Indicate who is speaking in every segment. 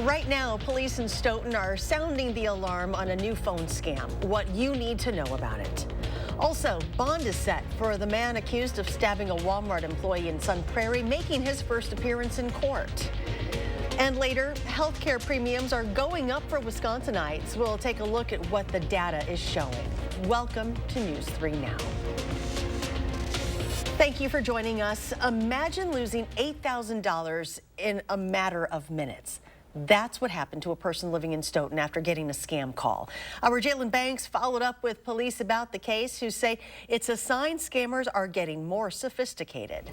Speaker 1: Right now, police in Stoughton are sounding the alarm on a new phone scam. What you need to know about it. Also, bond is set for the man accused of stabbing a Walmart employee in Sun Prairie, making his first appearance in court. And later, healthcare premiums are going up for Wisconsinites. We'll take a look at what the data is showing. Welcome to News 3 Now. Thank you for joining us. Imagine losing $8,000 in a matter of minutes. That's what happened to a person living in Stoughton after getting a scam call. Our Jalen Banks followed up with police about the case, who say it's a sign scammers are getting more sophisticated.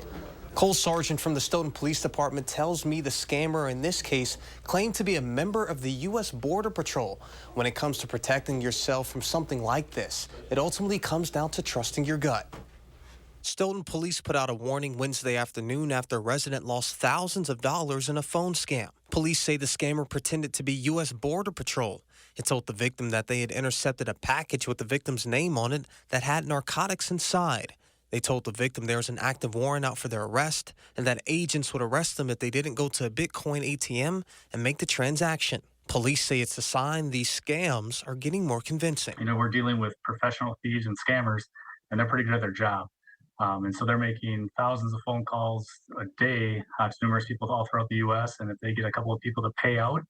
Speaker 2: Cole Sargent from the Stoughton Police Department tells me the scammer in this case claimed to be a member of the U.S. Border Patrol. When it comes to protecting yourself from something like this, it ultimately comes down to trusting your gut. Stoughton police put out a warning Wednesday afternoon after a resident lost thousands of dollars in a phone scam. Police say the scammer pretended to be U.S. Border Patrol. It told the victim that they had intercepted a package with the victim's name on it that had narcotics inside. They told the victim there was an active warrant out for their arrest and that agents would arrest them if they didn't go to a Bitcoin ATM and make the transaction. Police say it's a sign these scams are getting more convincing.
Speaker 3: You know, we're dealing with professional thieves and scammers, and they're pretty good at their job. And so they're making thousands of phone calls a day to numerous people all throughout the U.S. And if they get a couple of people to pay out,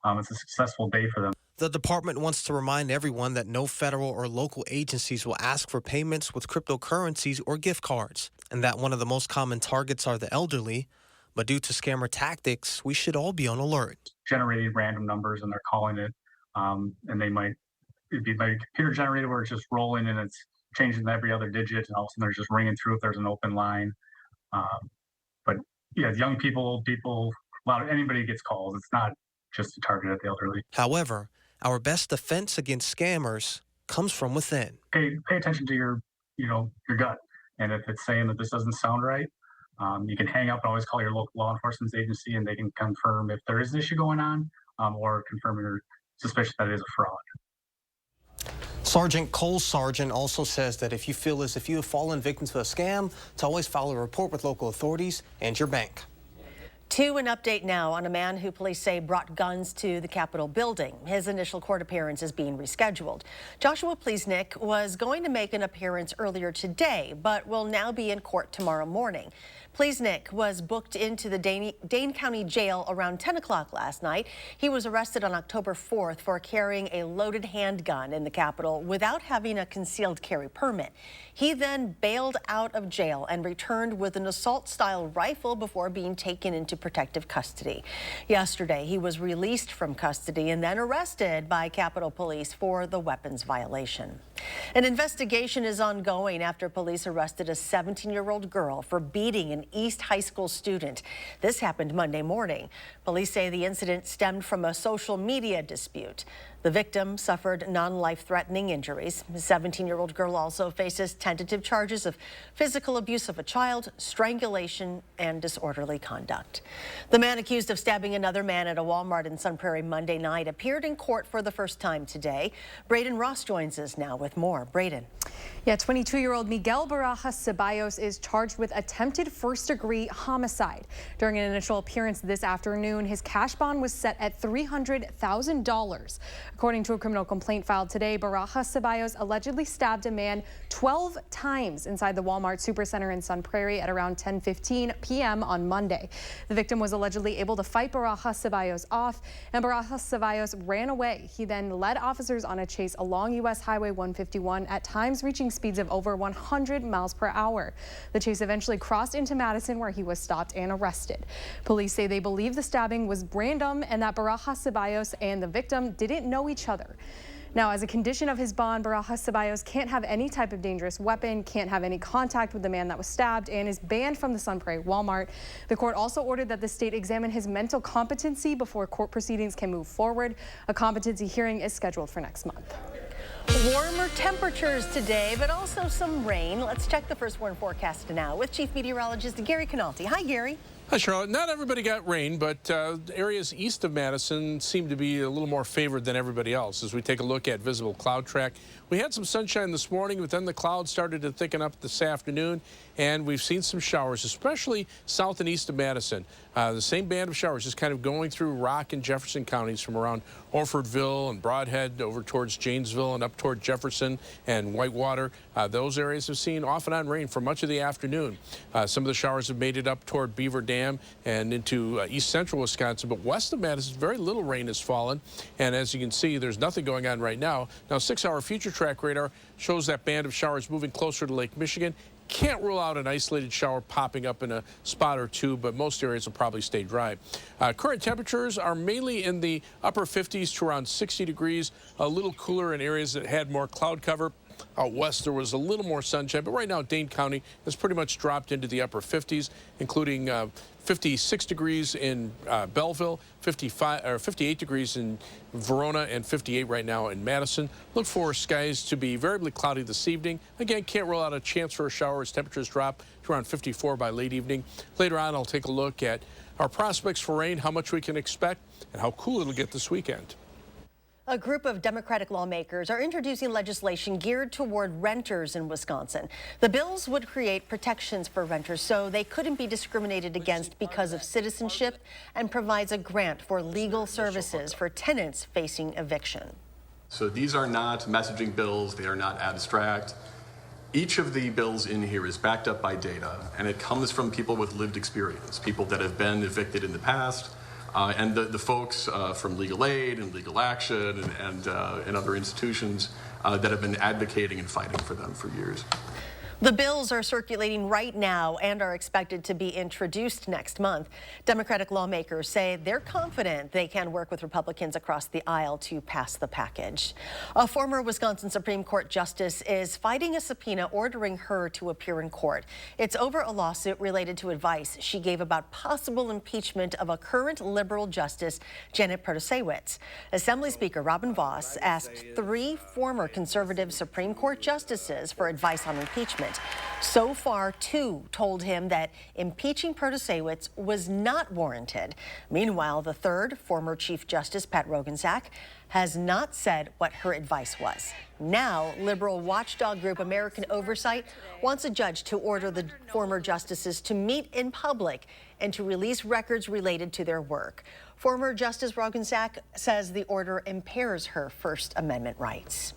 Speaker 3: it's a successful day for them.
Speaker 2: The department wants to remind everyone that no federal or local agencies will ask for payments with cryptocurrencies or gift cards, and that one of the most common targets are the elderly. But due to scammer tactics, we should all be on alert.
Speaker 3: Generating random numbers, and they're calling it, and it'd be by computer generated where it's just rolling and it's changing every other digit, and all of a sudden they're just ringing through if there's an open line. But yeah, young people, old people, anybody gets calls. It's not just a target at the elderly.
Speaker 2: However, our best defense against scammers comes from within.
Speaker 3: Pay attention to your gut. And if it's saying that this doesn't sound right, you can hang up and always call your local law enforcement agency, and they can confirm if there is an issue going on, or confirm your suspicion that it is a fraud.
Speaker 2: Sergeant Cole Sargent also says that if you feel as if you have fallen victim to a scam, to always file a report with local authorities and your bank.
Speaker 1: To an update now on a man who police say brought guns to the Capitol building. His initial court appearance is being rescheduled. Joshua Plesnick was going to make an appearance earlier today, but will now be in court tomorrow morning. Plesnick was booked into the Dane County Jail around 10 o'clock last night. He was arrested on October 4th for carrying a loaded handgun in the Capitol without having a concealed carry permit. He then bailed out of jail and returned with an assault-style rifle before being taken into protective custody. Yesterday, he was released from custody and then arrested by Capitol Police for the weapons violation. An investigation is ongoing after police arrested a 17-year-old girl for beating an East High School student. This happened Monday morning. Police say the incident stemmed from a social media dispute. The victim suffered non-life-threatening injuries. The 17-year-old girl also faces tentative charges of physical abuse of a child, strangulation, and disorderly conduct. The man accused of stabbing another man at a Walmart in Sun Prairie Monday night appeared in court for the first time today. Braden Ross joins us now with more. Braden.
Speaker 4: Yeah, 22-year-old Miguel Barajas Ceballos is charged with attempted first-degree homicide. During an initial appearance this afternoon, his cash bond was set at $300,000. According to a criminal complaint filed today, Barajas Ceballos allegedly stabbed a man 12 times inside the Walmart Supercenter in Sun Prairie at around 10:15 p.m. on Monday. The victim was allegedly able to fight Barajas Ceballos off, and Barajas Ceballos ran away. He then led officers on a chase along U.S. Highway 151, at times reaching speeds of over 100 miles per hour. The chase eventually crossed into Madison, where he was stopped and arrested. Police say they believe the stabbing was random and that Barajas Ceballos and the victim didn't know each other. Now, as a condition of his bond, Barajas Ceballos can't have any type of dangerous weapon, can't have any contact with the man that was stabbed, and is banned from the Sun Prairie Walmart. The court also ordered that the state examine his mental competency before court proceedings can move forward. A competency hearing is scheduled for next month.
Speaker 1: Warmer temperatures today, but also some rain. Let's check the first warn forecast now with Chief Meteorologist Gary Canalti. Hi, Gary.
Speaker 5: Hi, Charlotte. Not everybody got rain, but areas east of Madison seem to be a little more favored than everybody else. As we take a look at visible cloud track, we had some sunshine this morning, but then the clouds started to thicken up this afternoon, and we've seen some showers, especially south and east of Madison. The same band of showers just kind of going through Rock and Jefferson counties from around Orfordville and Broadhead over towards Janesville and up toward Jefferson and Whitewater. Those areas have seen off and on rain for much of the afternoon. Some of the showers have made it up toward Beaver Dam and into east central Wisconsin, but west of Madison, very little rain has fallen. And as you can see, there's nothing going on right now. Now, 6-hour future track radar shows that band of showers moving closer to Lake Michigan. Can't rule out an isolated shower popping up in a spot or two, but most areas will probably stay dry. Current temperatures are mainly in the upper 50s to around 60 degrees, a little cooler in areas that had more cloud cover. Out west, there was a little more sunshine, but right now, Dane County has pretty much dropped into the upper 50s, including 56 degrees in Belleville, 58 degrees in Verona, and 58 right now in Madison. Look for skies to be variably cloudy this evening. Again, can't rule out a chance for a shower as temperatures drop to around 54 by late evening. Later on, I'll take a look at our prospects for rain, how much we can expect, and how cool it'll get this weekend.
Speaker 1: A group of Democratic lawmakers are introducing legislation geared toward renters in Wisconsin. The bills would create protections for renters so they couldn't be discriminated against because of citizenship, and provides a grant for legal services for tenants facing eviction.
Speaker 6: So these are not messaging bills. They are not abstract. Each of the bills in here is backed up by data, and it comes from people with lived experience, people that have been evicted in the past. And the folks from legal aid and legal action and other institutions that have been advocating and fighting for them for years.
Speaker 1: The bills are circulating right now and are expected to be introduced next month. Democratic lawmakers say they're confident they can work with Republicans across the aisle to pass the package. A former Wisconsin Supreme Court justice is fighting a subpoena ordering her to appear in court. It's over a lawsuit related to advice she gave about possible impeachment of a current liberal justice, Janet Protasiewicz. Assembly Speaker Robin Vos asked 3 former conservative Supreme Court justices for advice on impeachment. So far, 2 told him that impeaching Protasiewicz was not warranted. Meanwhile, the 3rd, former Chief Justice Pat Roggensack, has not said what her advice was. Now, liberal watchdog group American Oversight wants a judge to order the former justices to meet in public and to release records related to their work. Former Justice Roggensack says the order impairs her First Amendment rights.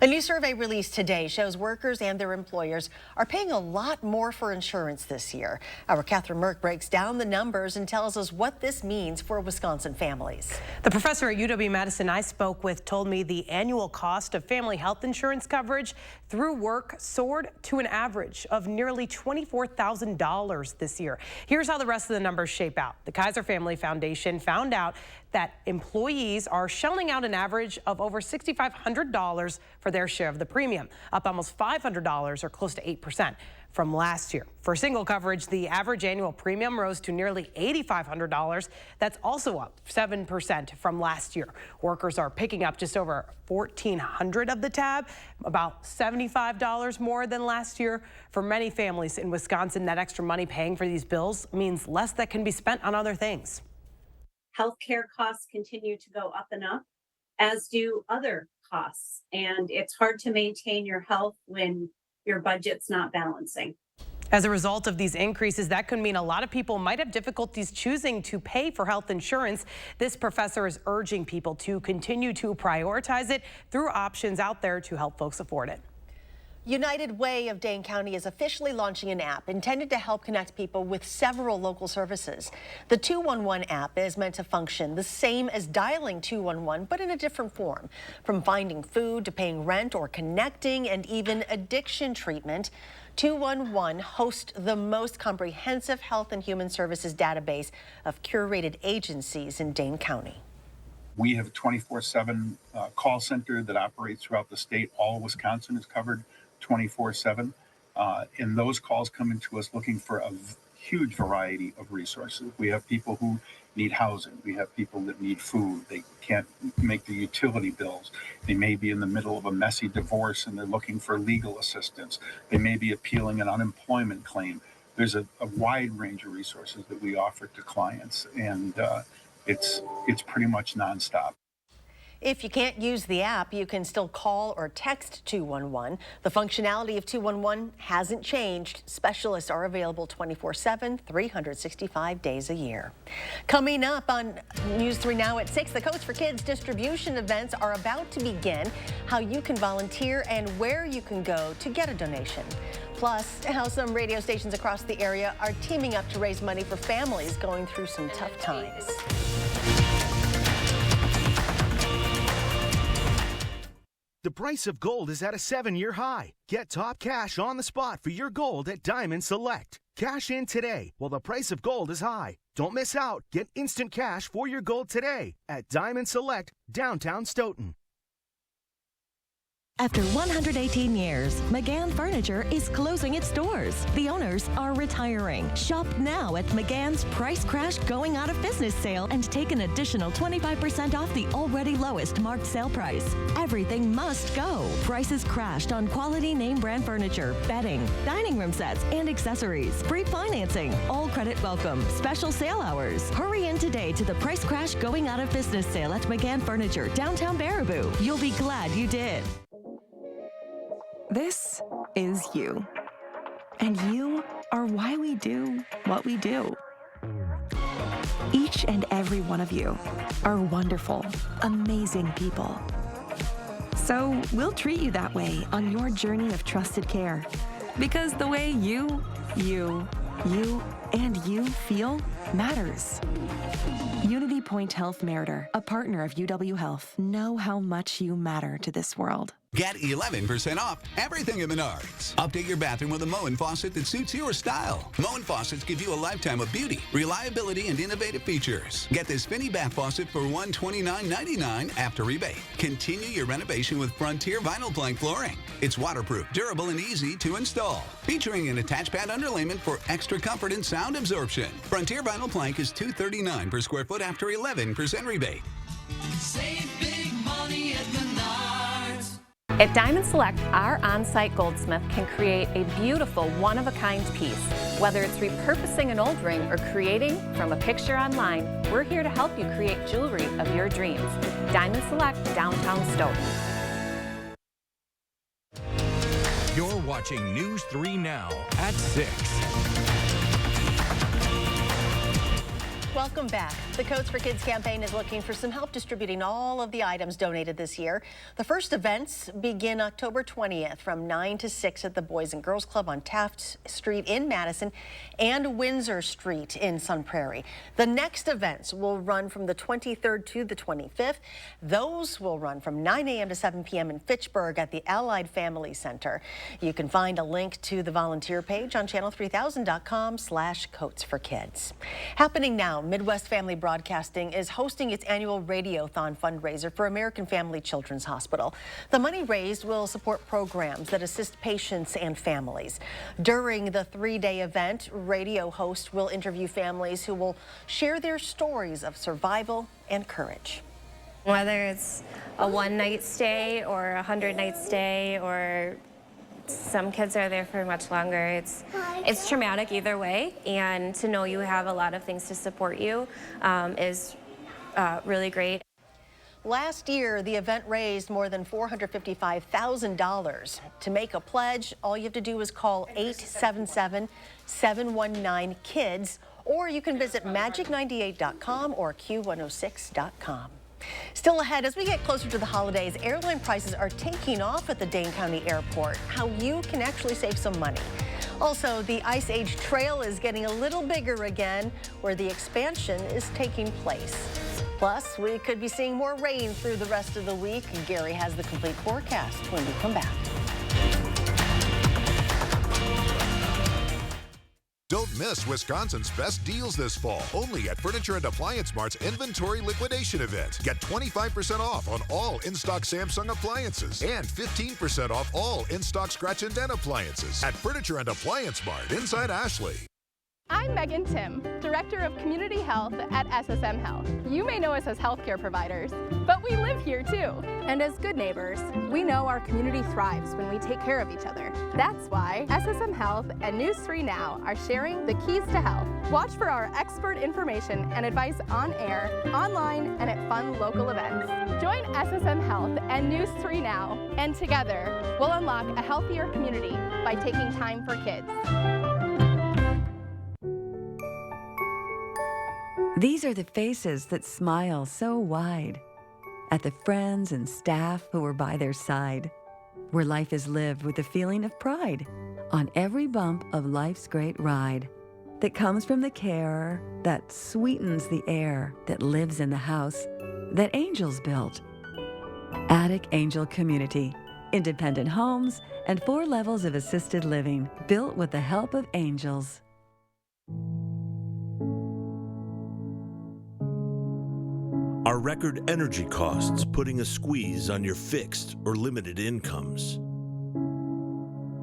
Speaker 1: A new survey released today shows workers and their employers are paying a lot more for insurance this year. Our Catherine Merck breaks down the numbers and tells us what this means for Wisconsin families.
Speaker 7: The professor at UW-Madison I spoke with told me the annual cost of family health insurance coverage through work soared to an average of nearly $24,000 this year. Here's how the rest of the numbers shape out. The Kaiser Family Foundation found out that employees are shelling out an average of over $6,500 for their share of the premium, up almost $500 or close to 8% from last year. For single coverage, the average annual premium rose to nearly $8,500. That's also up 7% from last year. Workers are picking up just over $1,400 of the tab, about $75 more than last year. For many families in Wisconsin, that extra money paying for these bills means less that can be spent on other things.
Speaker 8: Healthcare costs continue to go up and up, as do other costs. And it's hard to maintain your health when your budget's not balancing.
Speaker 7: As a result of these increases, that could mean a lot of people might have difficulties choosing to pay for health insurance. This professor is urging people to continue to prioritize it through options out there to help folks afford it.
Speaker 1: United Way of Dane County is officially launching an app intended to help connect people with several local services. The 211 app is meant to function the same as dialing 211, but in a different form. From finding food to paying rent or connecting and even addiction treatment, 211 hosts the most comprehensive health and human services database of curated agencies in Dane County.
Speaker 9: We have a 24/7 call center that operates throughout the state. All of Wisconsin is covered 24/7. And those calls come into us looking for a huge variety of resources. We have people who need housing. We have people that need food. They can't make the utility bills. They may be in the middle of a messy divorce and they're looking for legal assistance. They may be appealing an unemployment claim. There's a wide range of resources that we offer to clients, and it's pretty much nonstop.
Speaker 1: If you can't use the app, you can still call or text 211. The functionality of 211 hasn't changed. Specialists are available 24/7, 365 days a year. Coming up on News 3 Now at 6, the Coats for Kids distribution events are about to begin. How you can volunteer and where you can go to get a donation. Plus, how some radio stations across the area are teaming up to raise money for families going through some tough times.
Speaker 10: The price of gold is at a 7-year high. Get top cash on the spot for your gold at Diamond Select. Cash in today while the price of gold is high. Don't miss out. Get instant cash for your gold today at Diamond Select, downtown Stoughton.
Speaker 11: After 118 years, McGann Furniture is closing its doors. The owners are retiring. Shop now at McGann's Price Crash Going Out of Business sale and take an additional 25% off the already lowest marked sale price. Everything must go. Prices crashed on quality name brand furniture, bedding, dining room sets, and accessories. Free financing. All credit welcome. Special sale hours. Hurry in today to the Price Crash Going Out of Business sale at McGann Furniture, downtown Baraboo. You'll be glad you did.
Speaker 12: This is you. And you are why we do what we do. Each and every one of you are wonderful, amazing people. So we'll treat you that way on your journey of trusted care. Because the way you, and you feel matters. Unity Point Health Meritor, a partner of UW Health, know how much you matter to this world.
Speaker 13: Get 11% off everything at Menards. Update your bathroom with a Moen faucet that suits your style. Moen faucets give you a lifetime of beauty, reliability, and innovative features. Get this Finny bath faucet for $129.99 after rebate. Continue your renovation with Frontier vinyl plank flooring. It's waterproof, durable, and easy to install. Featuring an attached pad underlayment for extra comfort and sound absorption. Frontier vinyl plank is $239 per square foot after 11% rebate.
Speaker 14: Save big money at Menards.
Speaker 15: At Diamond Select, our on-site goldsmith can create a beautiful one-of-a-kind piece. Whether it's repurposing an old ring or creating from a picture online, we're here to help you create jewelry of your dreams. Diamond Select, downtown Stoughton.
Speaker 16: You're watching News 3 Now at 6.
Speaker 1: Welcome back. The Coats for Kids campaign is looking for some help distributing all of the items donated this year. The first events begin October 20th from 9 to 6 at the Boys and Girls Club on Taft Street in Madison and Windsor Street in Sun Prairie. The next events will run from the 23rd to the 25th. Those will run from 9 a.m. to 7 p.m. in Fitchburg at the Allied Family Center. You can find a link to the volunteer page on channel3000.com/Coats for Kids. Happening now, Midwest Family Broadcasting is hosting its annual Radiothon fundraiser for American Family Children's Hospital. The money raised will support programs that assist patients and families. During the 3-day event, radio hosts will interview families who will share their stories of survival and courage.
Speaker 17: Whether it's a one-night stay or a 100-night stay, or some kids are there for much longer. It's traumatic either way, and to know you have a lot of things to support you is really great.
Speaker 1: Last year, the event raised more than $455,000. To make a pledge, all you have to do is call 877-719-KIDS, or you can visit magic98.com or q106.com. Still ahead, as we get closer to the holidays, airline prices are taking off at the Dane County Airport. How you can actually save some money. Also, the Ice Age Trail is getting a little bigger again, where the expansion is taking place. Plus, we could be seeing more rain through the rest of the week. Gary has the complete forecast when we come back.
Speaker 18: Don't miss Wisconsin's best deals this fall, only at Furniture and Appliance Mart's Inventory Liquidation Event. Get 25% off on all in-stock Samsung appliances and 15% off all in-stock scratch and dent appliances at Furniture and Appliance Mart inside Ashley.
Speaker 19: I'm Megan Tim, Director of Community Health at SSM Health. You may know us as healthcare providers, but we live here too. And as good neighbors, we know our community thrives when we take care of each other. That's why SSM Health and News 3 Now are sharing the keys to health. Watch for our expert information and advice on air, online, and at fun local events. Join SSM Health and News 3 Now, and together we'll unlock a healthier community by taking time for kids.
Speaker 20: These are the faces that smile so wide at the friends and staff who are by their side, where life is lived with a feeling of pride on every bump of life's great ride that comes from the care that sweetens the air that lives in the house that angels built. Attic Angel Community, independent homes and 4 levels of assisted living built with the help of angels.
Speaker 21: Are record energy costs putting a squeeze on your fixed or limited incomes?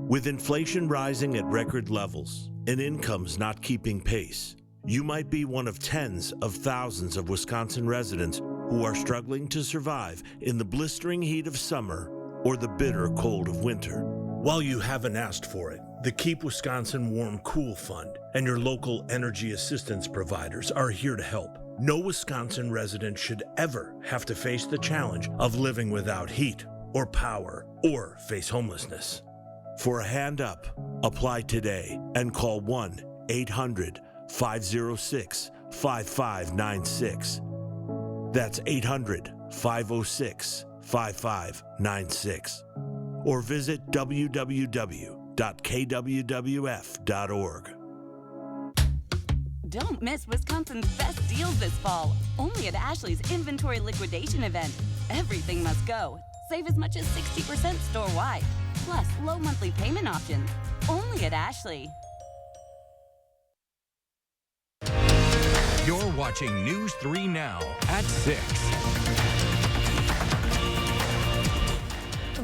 Speaker 21: With inflation rising at record levels and incomes not keeping pace, you might be one of tens of thousands of Wisconsin residents who are struggling to survive in the blistering heat of summer or the bitter cold of winter. While you haven't asked for it, the Keep Wisconsin Warm Cool Fund and your local energy assistance providers are here to help. No Wisconsin resident should ever have to face the challenge of living without heat or power or face homelessness. For a hand up, apply today and call 1-800-506-5596. That's 800-506-5596. Or visit www.kwwf.org.
Speaker 22: Don't miss Wisconsin's best deals this fall, only at Ashley's inventory liquidation event. Everything must go. Save as much as 60% store-wide, plus low monthly payment options, only at Ashley.
Speaker 16: You're watching News 3 Now at 6.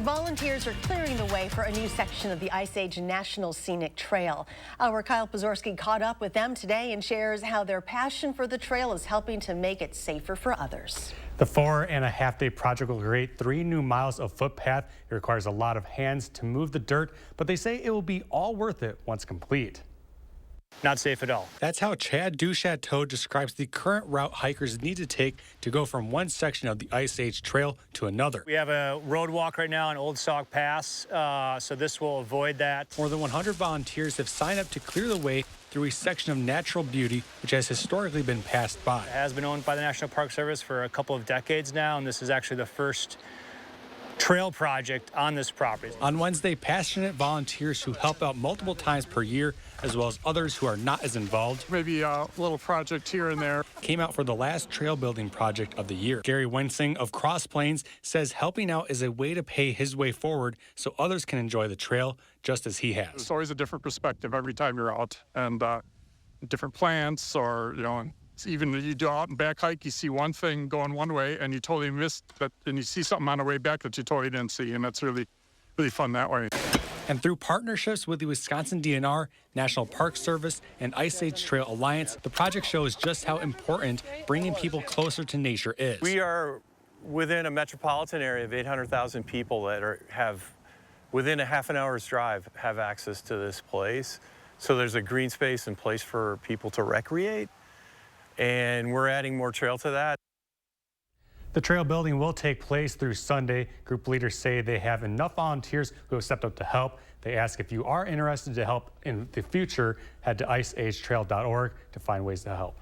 Speaker 1: Volunteers are clearing the way for a new section of the Ice Age National Scenic Trail. Our Kyle Pozorski caught up with them today and shares how their passion for the trail is helping to make it safer for others.
Speaker 23: The 4.5-day project will create 3 new miles of footpath. It requires a lot of hands to move the dirt, but they say it will be all worth it once complete.
Speaker 24: Not safe at all.
Speaker 23: That's how Chad Duchateau describes the current route hikers need to take to go from one section of the Ice Age Trail to another.
Speaker 24: We have a road walk right now on Old Sauk Pass, so this will avoid that.
Speaker 23: More than 100 volunteers have signed up to clear the way through a section of natural beauty which has historically been passed by.
Speaker 24: It has been owned by the National Park Service for a couple of decades now, and this is actually the first trail project on this property.
Speaker 23: On Wednesday, passionate volunteers who help out multiple times per year, as well as others who are not as involved,
Speaker 25: maybe a little project here and there,
Speaker 23: came out for the last trail building project of the year. Gary Wensing of Cross Plains says helping out is a way to pay his way forward so others can enjoy the trail just as he has.
Speaker 25: It's always a different perspective every time you're out, and different plants, or even you do out and back hike, you see one thing going one way and you totally missed that, and you see something on the way back that you totally didn't see, and that's really fun that way.
Speaker 23: And through partnerships with the Wisconsin DNR, National Park Service, and Ice Age Trail Alliance, the project shows just how important bringing people closer to nature is.
Speaker 26: We are within a metropolitan area of 800,000 people that have, within a half an hour's drive, have access to this place. So there's a green space and place for people to recreate. And we're adding more trail to that.
Speaker 23: The trail building will take place through Sunday. Group leaders say they have enough volunteers who have stepped up to help. They ask if you are interested to help in the future, head to iceagetrail.org to find ways to help.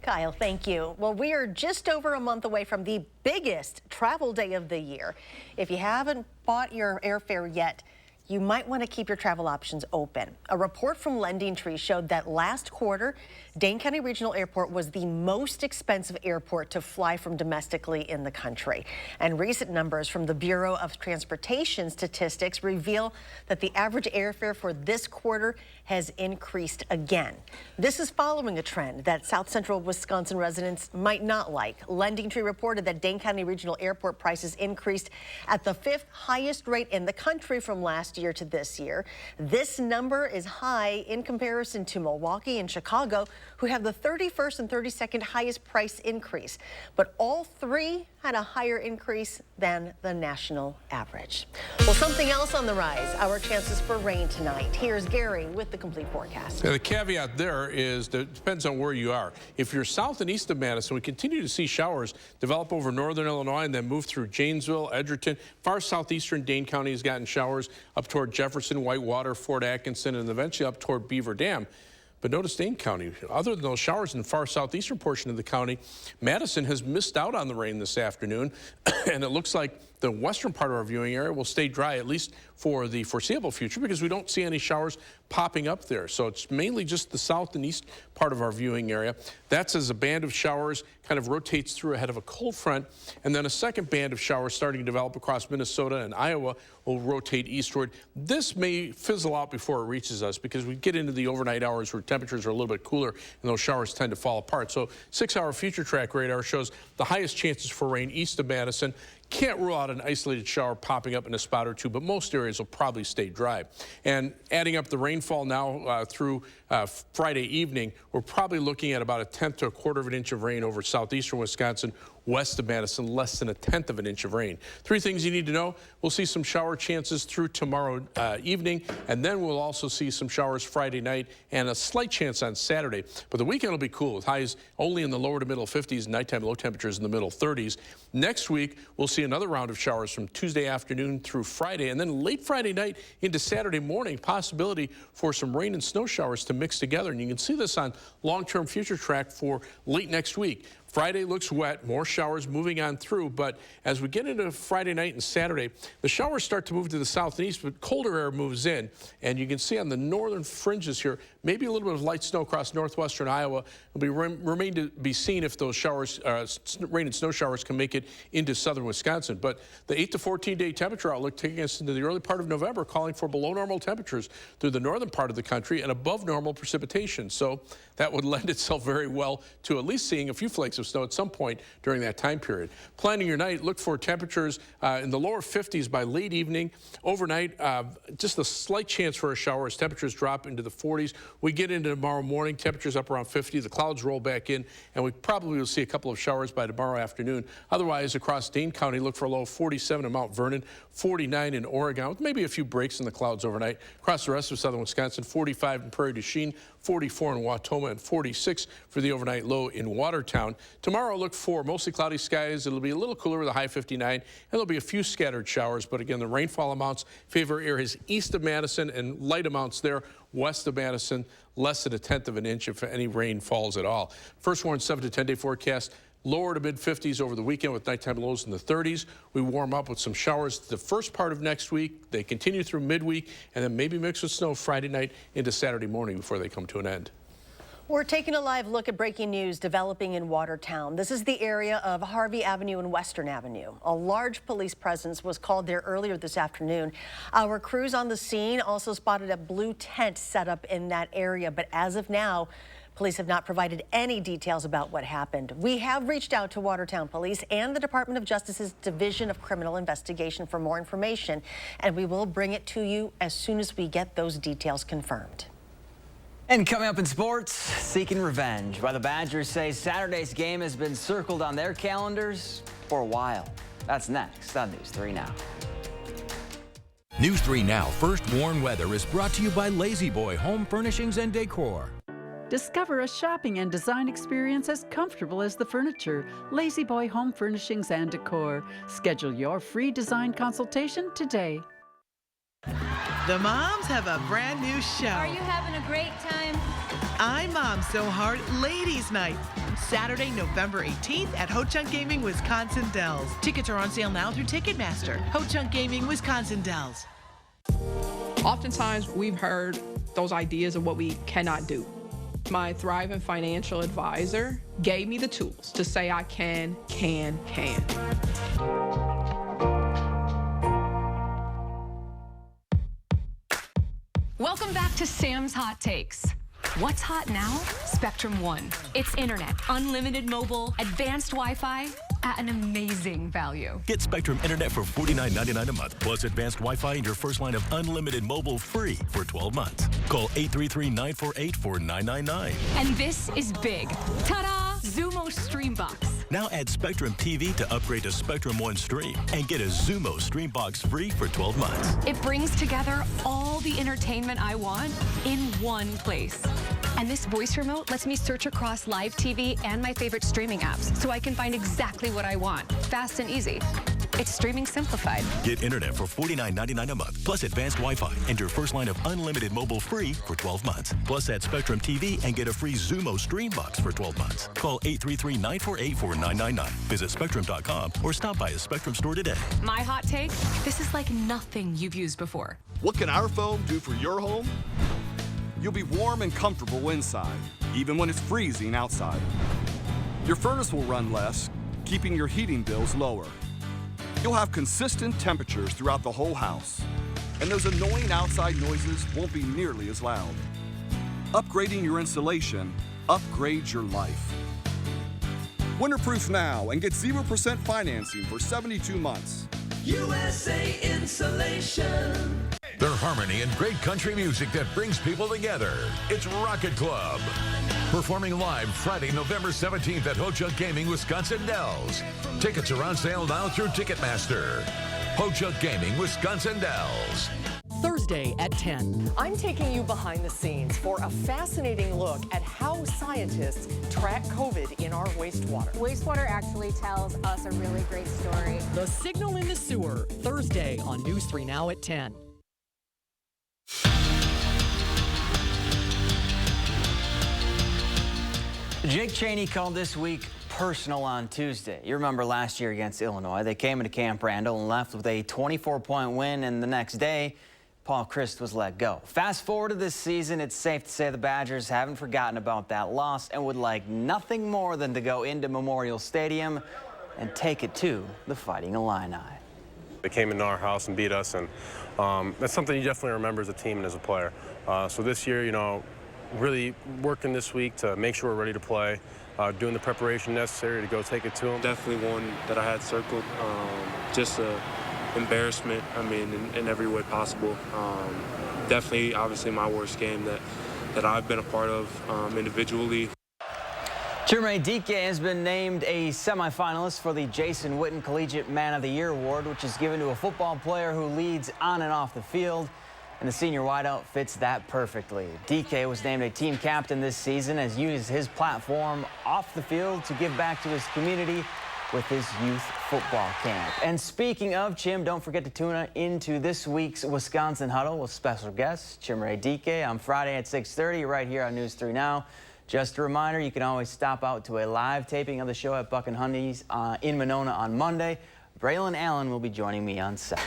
Speaker 1: Kyle, thank you. Well, we are just over a month away from the biggest travel day of the year. If you haven't bought your airfare yet, you might want to keep your travel options open. A report from Lending Tree showed that last quarter, Dane County Regional Airport was the most expensive airport to fly from domestically in the country. And recent numbers from the Bureau of Transportation Statistics reveal that the average airfare for this quarter has increased again. This is following a trend that South Central Wisconsin residents might not like. Lending Tree reported that Dane County Regional Airport prices increased at the 5th highest rate in the country from last last year to this year. This number is high in comparison to Milwaukee and Chicago, who have the 31st and 32nd highest price increase. But all three had a higher increase than the national average. Well, something else on the rise, our chances for rain tonight. Here's Gary with the complete forecast.
Speaker 2: The caveat there is that it depends on where you are. If you're south and east of Madison, we continue to see showers develop over northern Illinois and then move through Janesville, Edgerton. Far southeastern Dane County has gotten showers up toward Jefferson, Whitewater, Fort Atkinson, and eventually up toward Beaver Dam. But notice Dane County, other than those showers in the far southeastern portion of the county, Madison has missed out on the rain this afternoon, and it looks like the western part of our viewing area will stay dry, at least for the foreseeable future, because we don't see any showers popping up there. So it's mainly just the south and east part of our viewing area. That's as a band of showers kind of rotates through ahead of a cold front, and then a second band of showers starting to develop across Minnesota and Iowa will rotate eastward. This may fizzle out before it reaches us because we get into the overnight hours where temperatures are a little bit cooler and those showers tend to fall apart. So 6-hour future track radar shows the highest chances for rain east of Madison. Can't rule out an isolated shower popping up in a spot or two, but most areas will probably stay dry. And adding up the rainfall now through Friday evening, we're probably looking at about 1/10 to 1/4 of an inch of rain over southeastern Wisconsin, west of Madison, less than 1/10 of an inch of rain. 3 things you need to know. We'll see some shower chances through tomorrow evening, and then we'll also see some showers Friday night and a slight chance on Saturday. But the weekend will be cool with highs only in the lower to middle 50s, nighttime low temperatures in the middle 30s. Next week, we'll see another round of showers from Tuesday afternoon through Friday, and then late Friday night into Saturday morning, possibility for some rain and snow showers to mix together. And you can see this on long-term future track for late next week. Friday looks wet, more showers moving on through, but as we get into Friday night and Saturday, the showers start to move to the south and east, but colder air moves in, and you can see on the northern fringes here, maybe a little bit of light snow across northwestern Iowa. It'll remain to be seen if those showers, rain and snow showers can make it into southern Wisconsin. But the 8 to 14-day temperature outlook taking us into the early part of November, calling for below normal temperatures through the northern part of the country and above normal precipitation. So that would lend itself very well to at least seeing a few flakes of snow at some point during that time period. Planning your night, look for temperatures in the lower 50s by late evening. Overnight, just a slight chance for a shower as temperatures drop into the 40s. We get into tomorrow morning, temperatures up around 50. The clouds roll back in, and we probably will see a couple of showers by tomorrow afternoon. Otherwise, across Dane County, look for a low of 47 in Mount Vernon, 49 in Oregon, with maybe a few breaks in the clouds overnight. Across the rest of southern Wisconsin, 45 in Prairie du Chien, 44 in Wautoma, and 46 for the overnight low in Watertown. Tomorrow, look for mostly cloudy skies. It'll be a little cooler with a high 59, and there'll be a few scattered showers. But again, the rainfall amounts favor areas east of Madison and light amounts there. West of Madison, less than 1/10 of an inch if any rain falls at all. First warned 7 to 10-day forecast. Lower to mid-50s over the weekend with nighttime lows in the 30s. We warm up with some showers the first part of next week. They continue through midweek and then maybe mix with snow Friday night into Saturday morning before they come to an end.
Speaker 1: We're taking a live look at breaking news developing in Watertown. This is the area of Harvey Avenue and Western Avenue. A large police presence was called there earlier this afternoon. Our crews on the scene also spotted a blue tent set up in that area, but as of now, police have not provided any details about what happened. We have reached out to Watertown Police and the Department of Justice's Division of Criminal Investigation for more information, and we will bring it to you as soon as we get those details confirmed.
Speaker 3: And coming up in sports, seeking revenge. While the Badgers say Saturday's game has been circled on their calendars for a while. That's next on News 3 Now.
Speaker 16: News 3 Now First Warn Weather is brought to you by Lazy Boy Home Furnishings and Decor.
Speaker 4: Discover a shopping and design experience as comfortable as the furniture. Lazy Boy Home Furnishings and Decor. Schedule your free design consultation today.
Speaker 5: The moms have a brand new show.
Speaker 6: Are you having a great time?
Speaker 5: I'm Mom So Hard Ladies Night. Saturday, November 18th at Ho Chunk Gaming, Wisconsin Dells. Tickets are on sale now through Ticketmaster. Ho Chunk Gaming, Wisconsin Dells.
Speaker 8: Oftentimes, we've heard those ideas of what we cannot do. My Thriving Financial Advisor gave me the tools to say I can.
Speaker 27: Welcome back to Sam's Hot Takes. What's hot now? Spectrum One. It's internet, unlimited mobile, advanced Wi-Fi, at an amazing value.
Speaker 16: Get Spectrum Internet for $49.99 a month, plus advanced Wi-Fi and your first line of unlimited mobile free for 12 months. Call 833-948-4999.
Speaker 27: And this is big. Ta-da! Xumo Streambox.
Speaker 16: Now add Spectrum TV to upgrade to Spectrum One Stream and get a Xumo Streambox free for 12 months.
Speaker 27: It brings together all the entertainment I want in one place. And this voice remote lets me search across live TV and my favorite streaming apps so I can find exactly what I want, fast and easy. It's streaming simplified.
Speaker 16: Get internet for $49.99 a month, plus advanced Wi-Fi and your first line of unlimited mobile free for 12 months. Plus add Spectrum TV and get a free Xumo Streambox for 12 months. Call 833-948-4999. Visit Spectrum.com or stop by a Spectrum store today.
Speaker 27: My hot take, this is like nothing you've used before.
Speaker 7: What can our foam do for your home? You'll be warm and comfortable inside, even when it's freezing outside. Your furnace will run less, keeping your heating bills lower. You'll have consistent temperatures throughout the whole house, and those annoying outside noises won't be nearly as loud. Upgrading your insulation upgrades your life. Winterproof now and get 0% financing for 72 months.
Speaker 9: USA Insulation.
Speaker 10: Their harmony and great country music that brings people together. It's Rocket Club. Performing live Friday, November 17th at Ho-Chunk Gaming, Wisconsin Dells. Tickets are on sale now through Ticketmaster. Ho-Chunk Gaming, Wisconsin Dells.
Speaker 11: Thursday at 10.
Speaker 12: I'm taking you behind the scenes for a fascinating look at how scientists track COVID in our wastewater.
Speaker 13: Wastewater actually tells us a really great story.
Speaker 11: The Signal in the Sewer, Thursday on News 3 Now at 10.
Speaker 3: Jake Cheney called this week personal on Tuesday. You remember last year against Illinois. They came into Camp Randall and left with a 24-point win, and the next day, Paul Christ was let go. Fast forward to this season, it's safe to say the Badgers haven't forgotten about that loss and would like nothing more than to go into Memorial Stadium and take it to the Fighting Illini.
Speaker 14: They came into our house and beat us, and that's something you definitely remember as a team and as a player. So this year, you know, really working this week to make sure we're ready to play, doing the preparation necessary to go take it to them.
Speaker 28: Definitely one that I had circled, just an embarrassment, I mean, in every way possible. Definitely, obviously, my worst game that I've been a part of individually.
Speaker 3: Chimere Dike has been named a semifinalist for the Jason Witten Collegiate Man of the Year Award, which is given to a football player who leads on and off the field. And the senior wideout fits that perfectly. DK was named a team captain this season, as used his platform off the field to give back to his community with his youth football camp. And speaking of Chim, don't forget to tune into this week's Wisconsin Huddle with special guest Chimere Dike on Friday at 6:30 right here on News 3 Now. Just a reminder, you can always stop out to a live taping of the show at Buck and Honey's in Monona on Monday. Braylon Allen will be joining me on set.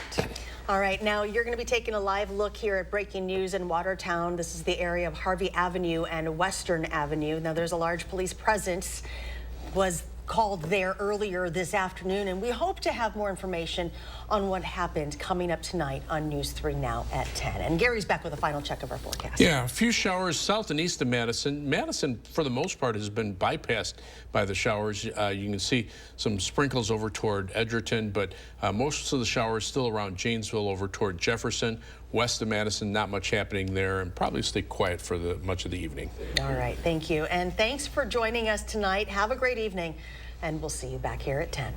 Speaker 1: All right, now you're going to be taking a live look here at breaking news in Watertown. This is the area of Harvey Avenue and Western Avenue. Now there's a large police presence was called there earlier this afternoon, and we hope to have more information on what happened coming up tonight on News 3 Now at 10. And Gary's back with a final check of our forecast.
Speaker 2: Yeah, a few showers south and east of Madison. Madison, for the most part, has been bypassed by the showers. You can see some sprinkles over toward Edgerton, but most of the showers still around Janesville over toward Jefferson. West of Madison, not much happening there, and probably stay quiet for much of the evening.
Speaker 1: All right, thank you. And thanks for joining us tonight. Have a great evening, and we'll see you back here at 10.